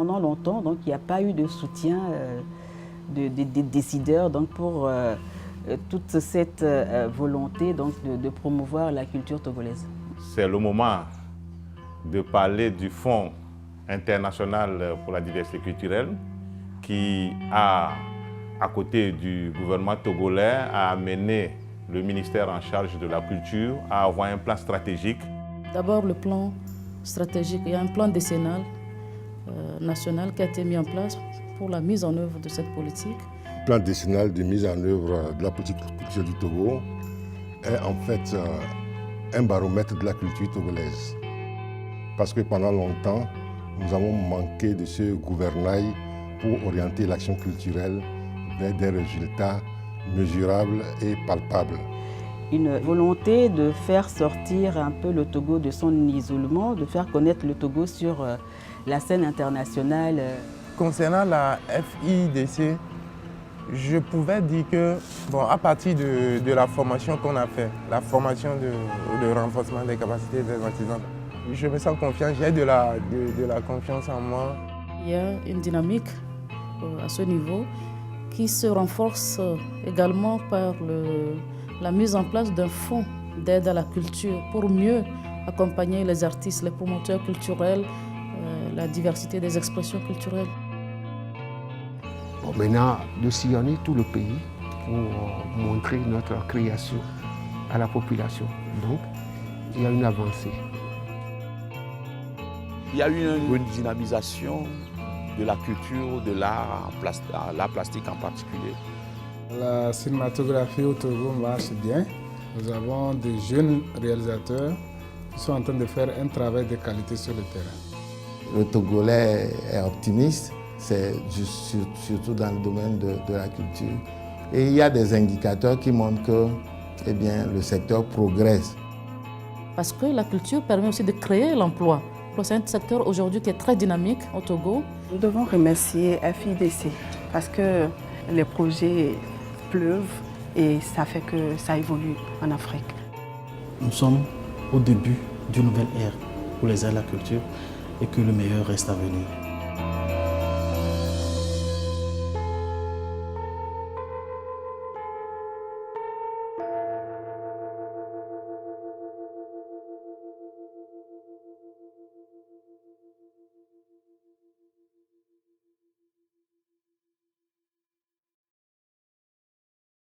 pendant longtemps, donc, il n'y a pas eu de soutien des décideurs donc, pour toute cette volonté donc, de promouvoir la culture togolaise. C'est le moment de parler du Fonds international pour la diversité culturelle qui a, à côté du gouvernement togolais, a amené le ministère en charge de la culture à avoir un plan stratégique. D'abord le plan stratégique, il y a un plan décennal national qui a été mis en place pour la mise en œuvre de cette politique. Le plan décennal de mise en œuvre de la politique culturelle du Togo est en fait un baromètre de la culture togolaise. Parce que pendant longtemps, nous avons manqué de ce gouvernail pour orienter l'action culturelle vers des résultats mesurables et palpables. Une volonté de faire sortir un peu le Togo de son isolement, de faire connaître le Togo sur la scène internationale. Concernant la FIDC, je pouvais dire que, à partir de la formation qu'on a fait, la formation de renforcement des capacités des artisans, je me sens confiant, j'ai de la confiance en moi. Il y a une dynamique à ce niveau qui se renforce également par la mise en place d'un fonds d'aide à la culture pour mieux accompagner les artistes, les promoteurs culturels, la diversité des expressions culturelles. Maintenant, de sillonner tout le pays pour montrer notre création à la population. Donc, il y a une avancée. Il y a eu une dynamisation de la culture, de l'art plastique en particulier. La cinématographie au Togo marche bien. Nous avons des jeunes réalisateurs qui sont en train de faire un travail de qualité sur le terrain. Le Togolais est optimiste, c'est surtout dans le domaine de la culture. Et il y a des indicateurs qui montrent que le secteur progresse. Parce que la culture permet aussi de créer l'emploi. C'est un secteur aujourd'hui qui est très dynamique au Togo. Nous devons remercier FIDC parce que les projets pleuvent et ça fait que ça évolue en Afrique. Nous sommes au début d'une nouvelle ère pour les arts et la culture et que le meilleur reste à venir.